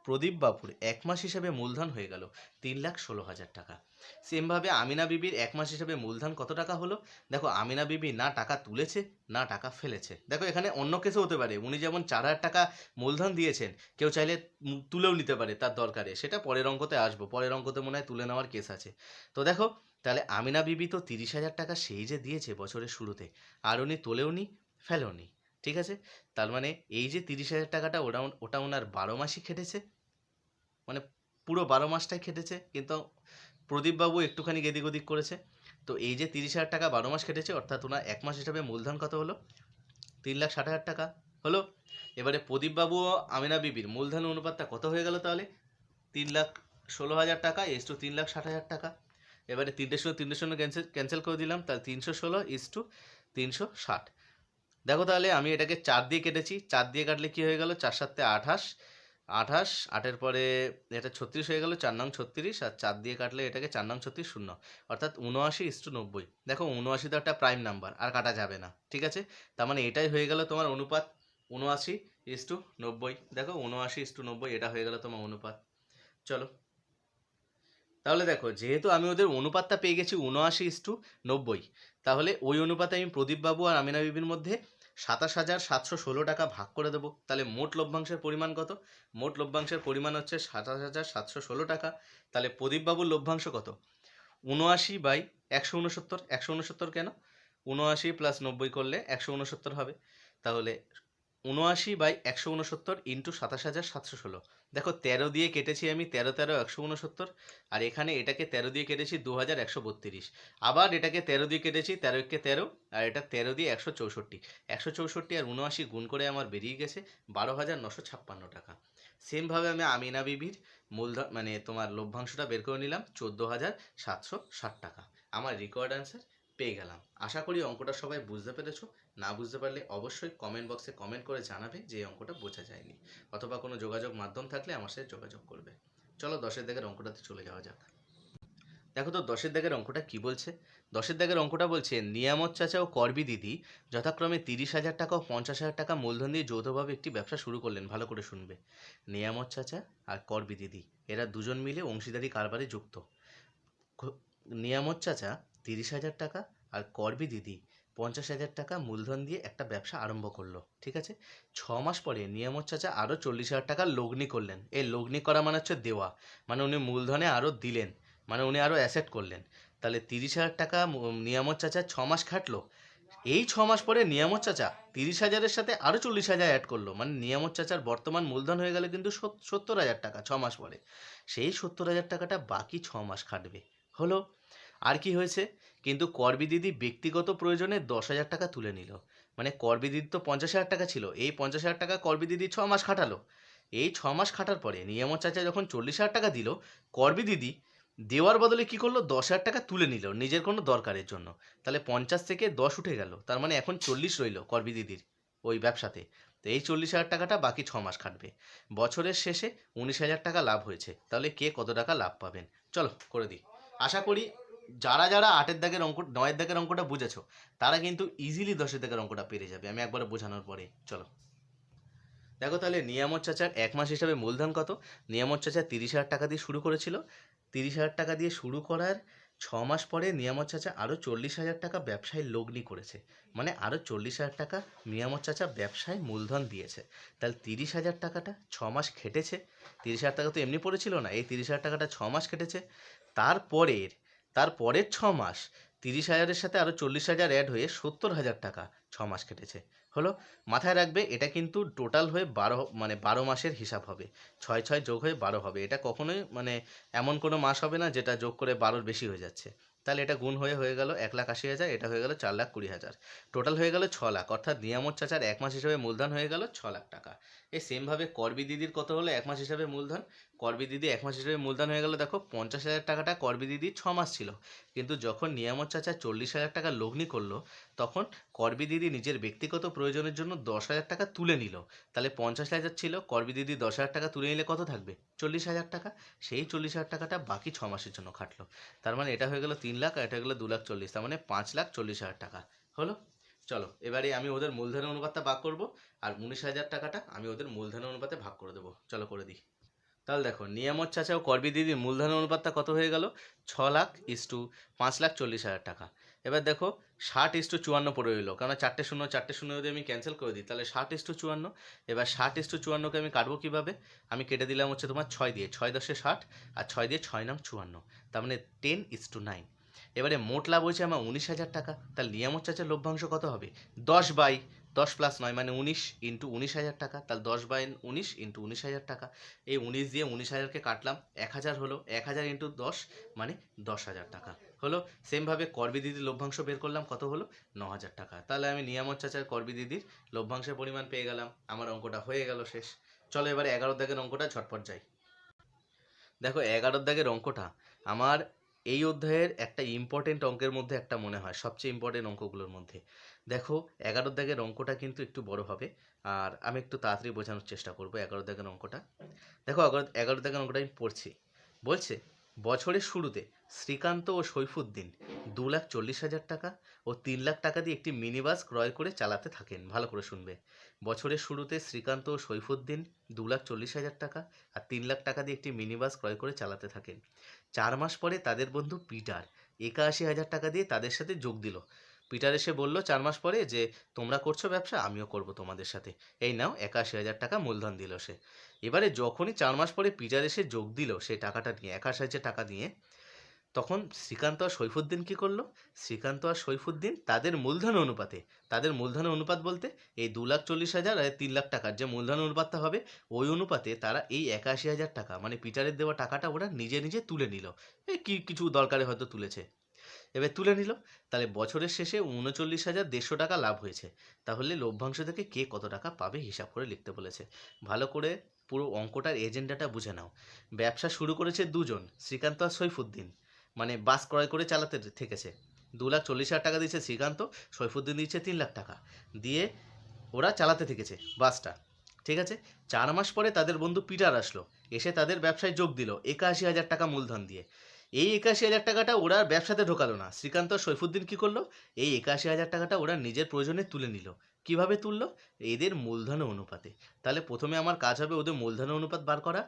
প্রদীপ বাবুর 1 মাস হিসেবে মূলধন হয়ে গেল 3,16,000 টাকা। সেমভাবে আমিনা বিবির 1 মাস হিসেবে মূলধন কত টাকা হলো? দেখো আমিনা বিবি না টাকা তুলেছে না টাকা ফেলেছে। দেখো এখানে অন্য কেসও হতে পারে, উনি যেমন 4,000 টাকা মূলধন দিয়েছেন, কেউ চাইলে তুলেও নিতে পারে তার দরকারে, সেটা পরের অঙ্কতে আসবো। পরের অঙ্কতে মনে হয় তুলে নেওয়ার কেস আছে। তো দেখো তাহলে আমিনা বিবি তো 30,000 টাকা সেই যে দিয়েছে বছরের শুরুতে, আর উনি তোলেও নি ফেলেও নি। ঠিক আছে, তার মানে এই যে 30,000 টাকাটা ওটা ওনার 12 মাসই খেটেছে, মানে পুরো 12 মাসটাই খেটেছে, কিন্তু প্রদীপবাবু একটুখানি এদিক ওদিক করেছে। তো এই যে 30,000 টাকা 12 মাস খেটেছে, অর্থাৎ ওনার এক মাস হিসাবে মূলধন কত হলো? 3,60,000 টাকা হলো। এবারে প্রদীপবাবু ও আমিনা বিবির মূলধন অনুপাতটা কত হয়ে গেল তাহলে? 3,16,000 টাকা ইস টু 3,60,000 টাকা। এবারে 300 ক্যান্সেল করে দিলাম, তাহলে 316 ইস টু 360। দেখো তাহলে আমি এটাকে 4 দিয়ে কেটেছি, 4 দিয়ে কাটলে কি হয়ে গেল? 4 7 28, 28, 8-এর পরে এটা 36 হয়ে গেল, 4 নং 36, আর 4 দিয়ে কাটলে এটাকে 4 নং 36 শূন্য, অর্থাৎ 79:90। দেখো 79 তো একটা প্রাইম নাম্বার, আর কাটা যাবে না, ঠিক আছে। তার মানে এটাই হয়ে গেল তোমার অনুপাত, 79:90। দেখো 79:90 এটা হয়ে গেল তোমার অনুপাত। চলো তাহলে দেখো, যেহেতু আমি ওদের অনুপাতটা পেয়ে গেছি 79:90, তাহলে ওই অনুপাতে আমি প্রদীপবাবু আর আমিনা বিবির মধ্যে 27,716 টাকা ভাগ করে দেবো। তাহলে মোট লভ্যাংশের পরিমাণ কত? মোট লভ্যাংশের পরিমাণ হচ্ছে 27,716 টাকা। তাহলে প্রদীপবাবুর লভ্যাংশ কত? 79/169। 169 কেন? 79 + 90 করলে 169 হবে। তাহলে 79/169 ইন্টু 27,716। দেখো 13 দিয়ে কেটেছি আমি, 13 13 169, আর এখানে এটাকে 13 দিয়ে কেটেছি 2132, আবার এটাকে 13 দিয়ে কেটেছি 13 কে 13, আর এটা 13 দিয়ে 164। 164 আর 79 গুণ করে আমার বেরিয়ে গেছে 12,956 টাকা। সেমভাবে আমি আমিনা বিবির মূলধন মানে তোমার লভ্যাংশটা বের করে নিলাম 14,760 টাকা। আমার রিকোয়ার্ড অ্যান্সার পেয়ে গেলাম। আশা করি অঙ্কটা সবাই বুঝতে পেরেছো। না বুঝতে পারলে অবশ্যই কমেন্ট বক্সে কমেন্ট করে জানাবে যে এই অঙ্কটা বোঝা যায়নি, অথবা কোনো যোগাযোগ মাধ্যম থাকলে আমার সাথে যোগাযোগ করবে। চলো 10-এর দাগের অঙ্কটাতে চলে যাওয়া যাক। দেখো তো 10-এর দাগের অঙ্কটা কি বলছে। 10-এর দাগের অঙ্কটা বলছে নিয়ামত চাচা ও করবি দিদি যথাক্রমে 30,000 টাকা ও 50,000 টাকা মূলধন দিয়ে যৌথভাবে একটি ব্যবসা শুরু করলেন। ভালো করে শুনবে। নিয়ামত চাচা আর করবি দিদি এরা দুজন মিলে অংশীদারি কারবারে যুক্ত। নিয়ামত চাচা 30,000 টাকা আর করবি দিদি 50,000 টাকা মূলধন দিয়ে একটা ব্যবসা আরম্ভ করলো, ঠিক আছে। 6 মাস পরে নিয়ামত চাচা আরও 40,000 টাকা লগ্নি করলেন। এই লগ্নি করা মানে হচ্ছে দেওয়া, মানে উনি মূলধনে আরও দিলেন, মানে উনি আরও অ্যাসেট করলেন। তাহলে 30,000 টাকা নিয়ামত চাচা 6 মাস খাটলো। এই 6 মাস পরে নিয়ামত চাচা 30,000-এর সাথে আরও 40,000 অ্যাড করলো, মানে নিয়ামত চাচার বর্তমান মূলধন হয়ে গেল কিন্তু 70,000 টাকা 6 মাস পরে। সেই 70,000 টাকাটা বাকি 6 মাস খাটবে। হলো। আর কি হয়েছে? কিন্তু করবি দিদি ব্যক্তিগত প্রয়োজনে 10,000 টাকা তুলে নিল। মানে করবি দিদি তো 50,000 টাকা ছিল, এই 50,000 টাকা করবি দিদি 6 মাস খাটালো। এই 6 মাস খাটার পরে নিয়ামত চাচা যখন 40,000 টাকা দিল, করবি দিদি দেওয়ার বদলে কি করলো? 10,000 টাকা তুলে নিল নিজের কোনো দরকারের জন্য। তাহলে 50 থেকে 10 উঠে গেল, তার মানে এখন 40 রইল করবি দিদির ওই ব্যবসাতে। তো এই 40,000 টাকাটা বাকি 6 মাস খাটবে। বছরের শেষে 19,000 টাকা লাভ হয়েছে। তাহলে কে কত টাকা লাভ পাবেন? চলো করে দিই। আশা করি যারা যারা 8-এর দাগের অঙ্ক 9-এর দাগের অঙ্কটা বুঝেছো, তারা কিন্তু ইজিলি 10-এর দাগের অঙ্কটা পেরে যাবে আমি একবার বোঝানোর পরে। চলো দেখো তাহলে নিয়ামত চাচার 1 মাস হিসাবে মূলধন কত? নিয়ামত চাচা 30,000 টাকা দিয়ে শুরু করেছিল। 30,000 টাকা দিয়ে শুরু করার 6 মাস পরে নিয়ামত চাচা আরও 40,000 টাকা ব্যবসায় লগ্নি করেছে, মানে আরও 40,000 টাকা নিয়ামত চাচা ব্যবসায় মূলধন দিয়েছে। তাহলে 30,000 টাকাটা 6 মাস খেটেছে। 30,000 টাকা তো এমনি পড়েছিল না, এই 30,000 টাকাটা 6 মাস খেটেছে। তারপরের তারপরের 6 মাস 30,000-এর সাথে আরও 40,000 অ্যাড হয়ে 70,000 টাকা 6 মাস কেটেছে। হলো। মাথায় রাখবে এটা কিন্তু টোটাল হয়ে 12 মাসের হিসাব হবে। 6 6 যোগ হয়ে 12 হবে। এটা কখনোই মানে এমন কোনো মাস হবে না যেটা যোগ করে 12-র বেশি হয়ে যাচ্ছে। তাহলে এটা গুণ হয়ে গেল 1,80,000, এটা হয়ে গেল 4,20,000, টোটাল হয়ে গেল 6 লাখ। অর্থাৎ নিয়ামত চাচার 1 মাস হিসাবে মূলধন হয়ে গেল 6 লাখ টাকা। এই সেমভাবে করবি দিদির কত হলো 1 মাস হিসাবে মূলধন? করবি দিদি 1 মাস হিসাবে মূলধন হয়ে গেল, দেখো 50,000 টাকাটা করবি দিদি 6 মাস ছিল, কিন্তু যখন নিয়ামত চাচা 40,000 টাকা লগ্নি করলো, তখন করবি দিদি নিজের ব্যক্তিগত প্রয়োজনের জন্য 10,000 টাকা তুলে নিল। তাহলে 50,000 ছিল, করবি দিদি 10,000 টাকা তুলে নিলে কত থাকবে? 40,000 টাকা। সেই 40,000 টাকাটা বাকি 6 মাসের জন্য খাটলো। তার মানে এটা হয়ে গেল 3 লাখ, আর এটা হয়ে গেল 2,40,000, তার মানে 5,40,000 টাকা হলো। চলো এবারে আমি ওদের মূলধনের অনুপাতটা ভাগ করব, আর 19,000 টাকাটা আমি ওদের মূলধনের অনুপাতে ভাগ করে দেবো। চলো করে দিই। তাহলে দেখো নিয়ামত চাচা ও করবি দিদির মূলধনের অনুপাতটা কত হয়ে গেল? 6 লাখ ইস টু 5,40,000 টাকা। এবার দেখো 60:54 পড়ে রইলো, কারণ 4টে শূন্য 4টে শূন্য যদি আমি ক্যান্সেল করে দিই, তাহলে 60:54। এবার 60:54কে আমি কাটবো কীভাবে? আমি কেটে দিলাম হচ্ছে তোমার 6 দিয়ে, 6 10 60, আর 6 দিয়ে 6 নং 54, তার মানে 10:9। এবারে মোট লাভ হয়েছে আমার 19,000 টাকা। তাহলে নিয়ামত চাচার লভ্যাংশ কত হবে? 10/, 10 প্লাস 9 মানে 19 ইন্টু 19,000 টাকা, তাহলে 10/19 ইন্টু 19,000 টাকা। এই 19 দিয়ে 19,000কে কাটলাম, 1,000 হলো, 1,000 ইন্টু 10 মানে 10,000 টাকা হলো। সেমভাবে করবি দিদির লভ্যাংশ বের করলাম, কত হলো? 9,000 টাকা। তাহলে আমি নিয়ামত চাচার করবি দিদির লভ্যাংশের পরিমাণ পেয়ে গেলাম, আমার অঙ্কটা হয়ে গেল শেষ। চলো এবারে 11 দাগের অঙ্কটা ঝটপট যাই। দেখো 11 দাগের অঙ্কটা আমার এই অধ্যায়ের একটা ইম্পর্টেন্ট অঙ্কের মধ্যে একটা মনে হয়, সবচেয়ে ইম্পর্টেন্ট অঙ্কগুলোর মধ্যে। দেখো 11 দাগের অঙ্কটা কিন্তু একটু বড় হবে, আর আমি একটু তাড়াতাড়ি বোঝানোর চেষ্টা করবো 11 দাগের অঙ্কটা। দেখো 11 দাগের অঙ্কটা আমি পড়ছি। বলছে বছরের শুরুতে শ্রীকান্ত ও সৈফুদ্দিন 2,40,000 টাকা ও 3 লাখ টাকা দিয়ে একটি মিনি বাস ক্রয় করে চালাতে থাকেন। ভালো করে শুনবে। বছরের শুরুতে শ্রীকান্ত ও সৈফুদ্দিন 2,40,000 টাকা আর 3 লাখ টাকা দিয়ে একটি মিনি বাস ক্রয় করে চালাতে থাকেন। 4 মাস পরে তাদের বন্ধু পিটার 81,000 টাকা দিয়ে তাদের সাথে যোগ দিল। পিটার এসে বলল 4 মাস পরে যে তোমরা করছো ব্যবসা, আমিও করব তোমাদের সাথে, এই নাও 81,000 টাকা মূলধন দিল সে। এবারে যখনই 4 মাস পরে পিটার এসে যোগ দিল সেই টাকাটা নিয়ে, 81,000 টাকা নিয়ে, তখন শ্রীকান্ত আর সৈফুদ্দিন কী করলো? শ্রীকান্ত আর সৈফুদ্দিন তাদের মূলধন অনুপাতে, তাদের মূলধনের অনুপাত বলতে এই 2,40,000 আর 3 লাখ টাকার যে মূলধন অনুপাতটা হবে ওই অনুপাতে তারা এই 81,000 টাকা মানে পিটারের দেওয়া টাকাটা ওরা নিজে নিজে তুলে নিল। এই কিছু দরকারে হয়তো তুলেছে, এবার তুলে নিল। তাহলে বছরের শেষে 39,150 টাকা লাভ হয়েছে। তাহলে লভ্যাংশ থেকে কে কত টাকা পাবে হিসাব করে লিখতে বলেছে। ভালো করে পুরো অঙ্কটার এজেন্ডাটা বুঝে নাও। ব্যবসা শুরু করেছে দুজন, শ্রীকান্ত আর সৈফুদ্দিন, মানে বাস ক্রয় করে চালাতে থেকেছে। 2,40,000 টাকা দিয়েছে শ্রীকান্ত, সৈফুদ্দিন দিচ্ছে 3 লাখ টাকা দিয়ে ওরা চালাতে থেকেছে বাসটা। ঠিক আছে। 4 মাস পরে তাদের বন্ধু পিটার আসলো, এসে তাদের ব্যবসায় যোগ দিল 81,000 টাকা মূলধন দিয়ে। এই 81,000 টাকাটা ওরা ব্যবসাতে ঢোকালো না, শ্রীকান্ত আর সৈফুদ্দিন কী করলো? এই 81,000 টাকাটা ওরা নিজের প্রয়োজনে তুলে নিল। কিভাবে তুললো? এদের মূলধন অনুপাতে। তাহলে প্রথমে আমার কাজ হবে ওদের মূলধন অনুপাত বার করা।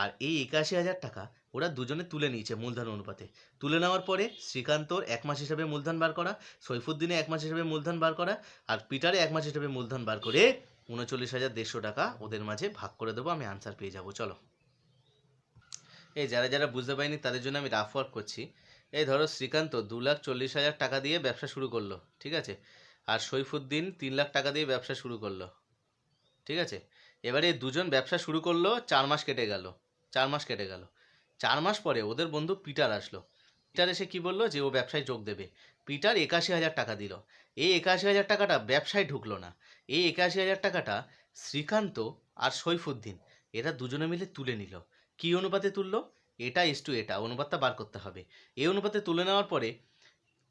আর এই 81,000 টাকা ওরা দুজনে তুলে নিয়েছে মূলধন অনুপাতে। তুলে নেওয়ার পরে শ্রীকান্তর 1 মাস হিসাবে মূলধন বার করা, সৈফুদ্দিনে 1 মাস হিসাবে মূলধন বার করা, আর পিটারে 1 মাস হিসাবে মূলধন বার করে 39,150 টাকা ওদের মাঝে ভাগ করে দেবো, আমি আনসার পেয়ে যাব। চলো এই যারা যারা বুঝতে পারিনি তাদের জন্য আমি রাফ ওয়ার্ক করছি। এই ধরো শ্রীকান্ত 2,40,000 টাকা দিয়ে ব্যবসা শুরু করলো, ঠিক আছে, আর সৈফুদ্দিন 3 লাখ টাকা দিয়ে ব্যবসা শুরু করলো, ঠিক আছে। এবারে দুজন ব্যবসা শুরু করলো, 4 মাস কেটে গেল, 4 মাস কেটে গেল। 4 মাস পরে ওদের বন্ধু পিটার আসলো। পিটার এসে কি বললো? যে ও ব্যবসায় যোগ দেবে। পিটার 81,000 টাকা দিল। এই 81,000 টাকাটা ব্যবসায় ঢুকলো না। এই 81,000 টাকাটা শ্রীকান্ত আর সৈফুদ্দিন এরা দুজনে মিলে তুলে নিল। কী অনুপাতে তুললো? এটা ইস টু এটা অনুপাতটা বার করতে হবে। এই অনুপাতে তুলে নেওয়ার পরে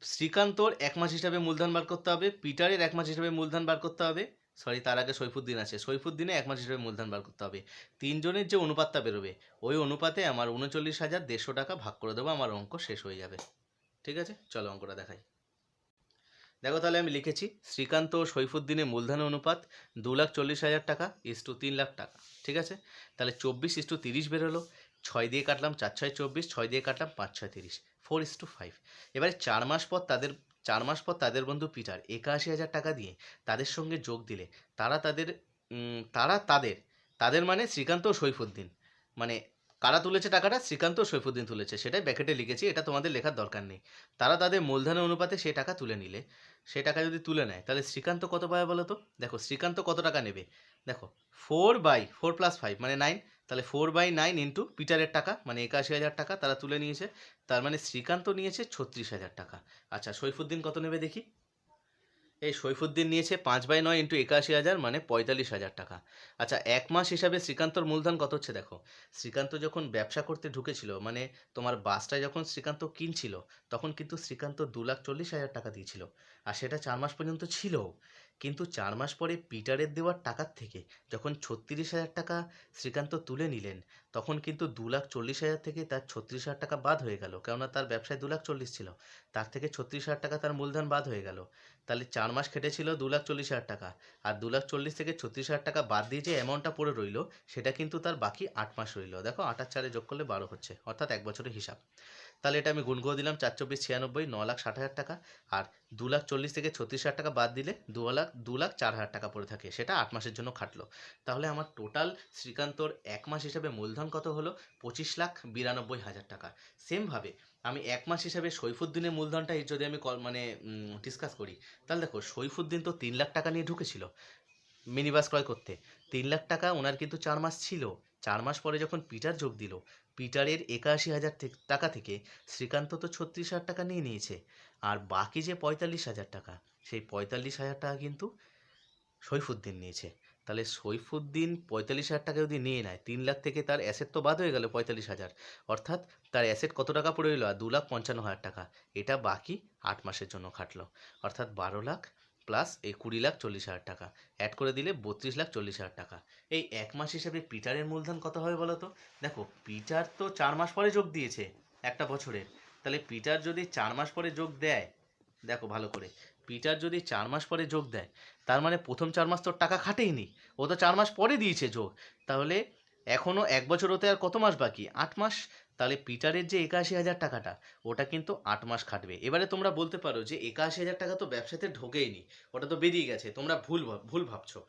শ্রীকান্তর 1 মাস হিসাবে মূলধন বার করতে হবে, পিটারের 1 মাস হিসাবে মূলধন বার করতে হবে, সরি তার আগে সৈফুদ্দিন আছে, সৈফুদ্দিনে 1 মাস হিসাবে মূলধন বার করতে হবে। তিনজনের যে অনুপাতটা বেরোবে ওই অনুপাতে আমার 39,150 টাকা ভাগ করে দেবো, আমার অঙ্ক শেষ হয়ে যাবে। ঠিক আছে, চলো অঙ্কটা দেখাই। দেখো তাহলে আমি লিখেছি শ্রীকান্ত ও সৈফুদ্দিনের মূলধনের অনুপাত 2,40,000 টাকা ইস টু 3 লাখ টাকা। ঠিক আছে, তাহলে 24:30 বেরোলো। 6 দিয়ে কাটলাম 4 6 24, 6 দিয়ে কাটলাম 5 6 30, 4:5। এবারে 4 মাস পর তাদের বন্ধু পিটার 81,000 টাকা দিয়ে তাদের সঙ্গে যোগ দিলে তারা তাদের তারা তাদের তাদের মানে শ্রীকান্ত ও সৈফুদ্দিন, মানে কারা তুলেছে টাকাটা? শ্রীকান্ত ও সৈফুদ্দিন তুলেছে, সেটাই ব্যাকেটে লিখেছি, এটা তোমাদের লেখার দরকার নেই। তারা তাদের মূলধনের অনুপাতে সেই টাকা তুলে নিলে, সে টাকা যদি তুলে নেয় তাহলে শ্রীকান্ত কত পাবে বলো তো? দেখো শ্রীকান্ত কত টাকা নেবে, দেখো 4/4 + 5 মানে 9, তাহলে 4/9 ইন্টু পিটারের টাকা মানে 81,000 টাকা তারা তুলে নিয়েছে, তার মানে শ্রীকান্ত নিয়েছে 36,000 টাকা। আচ্ছা সৈফুদ্দিন কত নেবে দেখি। এই সৈফুদ্দিন নিয়েছে 5/9 ইন্টু 81,000 মানে 45,000 টাকা। আচ্ছা 1 মাস হিসাবে শ্রীকান্তর মূলধন কত হচ্ছে দেখো। শ্রীকান্ত যখন ব্যবসা করতে ঢুকেছিল, মানে তোমার বাসটা যখন শ্রীকান্ত কিনছিল, তখন কিন্তু শ্রীকান্ত 2,40,000 টাকা দিয়েছিল, আর সেটা 4 মাস পর্যন্ত ছিল। কিন্তু 4 মাস পরে পিটারের দেওয়ার টাকার থেকে যখন 36,000 টাকা শ্রীকান্ত তুলে নিলেন, তখন কিন্তু 2,40,000 থেকে তার 36,000 টাকা বাদ হয়ে গেল, কেননা তার ব্যবসায় 2,40,000 ছিল, তার থেকে 36,000 টাকা তার মূলধন বাদ হয়ে গেল। তাহলে 4 মাস খেটেছিল 2,40,000 টাকা, আর 2,40,000 থেকে 36,000 টাকা বাদ দিয়ে যে অ্যামাউন্টটা পড়ে রইল সেটা কিন্তু তার বাকি 8 মাস রইল। দেখো 8 আর 4 যোগ করলে 12 হচ্ছে, অর্থাৎ 1 বছরের হিসাব। তাহলে এটা আমি গুণ করে দিলাম 4 × 4 = 96, 9,60,000 টাকা। আর 2,40,000 থেকে 36,000 টাকা বাদ দিলে 2,04,000 টাকা পড়ে থাকে, সেটা 8 মাসের জন্য খাটলো। তাহলে আমার টোটাল শ্রীকান্তর 1 মাস হিসাবে মূলধন কত হলো? 25,92,000 টাকা। সেমভাবে আমি 1 মাস হিসাবে সৈফুদ্দিনের মূলধনটা যদি আমি ডিসকাস করি, তাহলে দেখো সৈফুদ্দিন তো 3 লাখ টাকা নিয়ে ঢুকেছিল মিনি বাস ক্রয় করতে। 3 লাখ টাকা ওনার কিন্তু 4 মাস ছিল। 4 মাস পরে যখন পিটার যোগ দিল, পিটারের 81,000 টাকা থেকে শ্রীকান্ত তো 36,000 টাকা নিয়ে নিয়েছে। আর বাকি যে 45,000 টাকা, সেই 45,000 টাকা কিন্তু সৈফুদ্দিন নিয়েছে। তাহলে সৈফুদ্দিন 45,000 টাকা যদি নিয়ে নেয়, 3 লাখ থেকে তার অ্যাসেট তো বাদ হয়ে গেল 45,000, অর্থাৎ তার অ্যাসেট কত টাকা পড়ে রইল? 2,55,000 টাকা। এটা বাকি 8 মাসের জন্য খাটলো, অর্থাৎ 12 লাখ প্লাস এই 20,40,000 টাকা অ্যাড করে দিলে 32,40,000 টাকা। এই 1 মাস হিসাবে পিটারের মূলধন কত হবে বলো তো? দেখো পিটার তো 4 মাস পরে যোগ দিয়েছে একটা বছরের। তাহলে পিটার যদি 4 মাস পরে যোগ দেয়, দেখো ভালো করে, পিটার যদি 4 মাস পরে যোগ দেয়, তার মানে প্রথম 4 মাস তোর টাকা খাটেইনি, ও তো 4 মাস পরে দিয়েছে যোগ। তাহলে এখনও 1 বছর হতে আর কত মাস বাকি? 8 মাস। তাহলে পিটারের যে 81,000 টাকাটা, ওটা কিন্তু 8 মাস খাটবে। এবারে তোমরা বলতে পারো যে 81,000 টাকা তো ব্যবসাতে ঢোকেইনি, ওটা তো বেরিয়ে গেছে, তোমরা ভুল ভাবছো।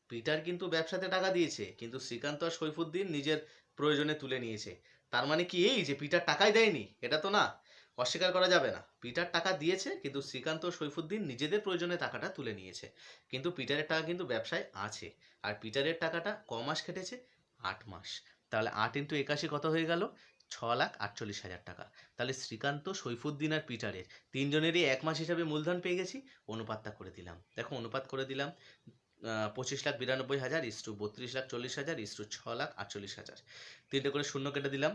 পিটার কিন্তু ব্যবসাতে টাকা দিয়েছে, কিন্তু শ্রীকান্ত আর সৈফুদ্দিন নিজের প্রয়োজনে তুলে নিয়েছে। তার মানে কি এই যে পিটার টাকাই দেয়নি? এটা তো না, অস্বীকার করা যাবে না। পিটার টাকা দিয়েছে, কিন্তু শ্রীকান্ত ও সৈফুদ্দিন নিজেদের প্রয়োজনে টাকাটা তুলে নিয়েছে। কিন্তু পিটারের টাকা কিন্তু ব্যবসায় আছে। আর পিটারের টাকাটা ক মাস কেটেছে? 8 মাস। তাহলে 8 × 81 কত হয়ে গেল? 6,48,000 টাকা। তাহলে শ্রীকান্ত, সৈফুদ্দিন আর পিটারের তিনজনেরই 1 মাস হিসাবে মূলধন পেয়ে গেছি। অনুপাতটা করে দিলাম, দেখো অনুপাত করে দিলাম। 25,92,000 ইস টু 32,40,000 ইস টু 6,48,000। 3টে করে শূন্য কেটে দিলাম।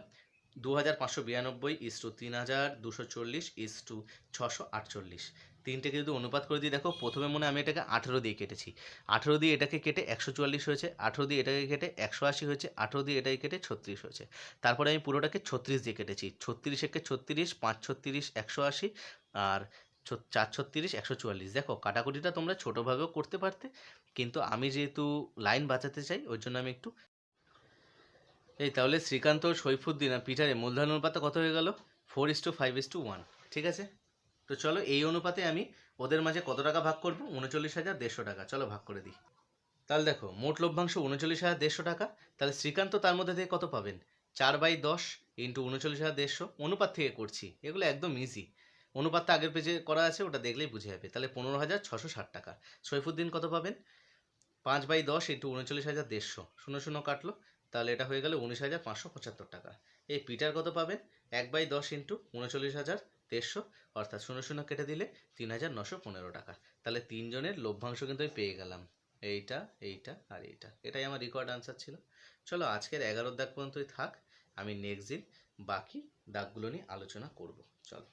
2,592 ইস টু 3,240 ইস টু 648। 3টেকে যদি অনুপাত করে দিই, দেখো প্রথমে মনে আমি এটাকে 18 দিয়ে কেটেছি, 18 দিয়ে এটাকে কেটে 144 হয়েছে, 18 দিয়ে এটাকে কেটে 180 হয়েছে, 18 দিয়ে এটাকে কেটে 36 হয়েছে। তারপরে আমি পুরোটাকে 36 দিয়ে কেটেছি, 36 একে 36, 5 36 180, আর 4 36 144। দেখো কাটাকুটিটা তোমরা ছোটোভাবেও করতে পারতে, কিন্তু আমি যেহেতু লাইন বাঁচাতে চাই, ওই জন্য আমি একটু এই। তাহলে শ্রীকান্ত, সৈফুদ্দিন আর পিটারের মূলধন অনুপাত কত হয়ে গেল? 4:5:1। ঠিক আছে, তো চলো এই অনুপাতে আমি ওদের মাঝে কত টাকা ভাগ করব? 39,150 টাকা। চলো ভাগ করে দিই। তাহলে দেখো মোট লভ্যাংশ 39,150 টাকা। তাহলে শ্রীকান্ত তার মধ্যে থেকে কত পাবেন? 4/10 ইন্টু 39,150। অনুপাত থেকে করছি, এগুলো একদম ইজি। অনুপাতটা আগের পেজে করা আছে, ওটা দেখলেই বুঝে যাবে। তাহলে 15,660 টাকা। সৈফুদ্দিন কত পাবেন? 5/10 ইন্টু 39,150, 0 কাটলো, তাহলে এটা হয়ে গেল 19,575 টাকা। এই পিটার কত পাবেন? 1/10 ইন্টু 39,150, অর্থাৎ 0 কেটে দিলে 3,915 টাকা। তাহলে তিনজনের লভ্যাংশ কিন্তু আমি পেয়ে গেলাম, এইটা, এইটা আর এইটা। এটাই আমার রেকর্ড আনসার ছিল। চলো আজকের 11 দাগ পর্যন্তই থাক, আমি নেক্সট দিন বাকি দাগগুলো নিয়ে আলোচনা করব। চলো।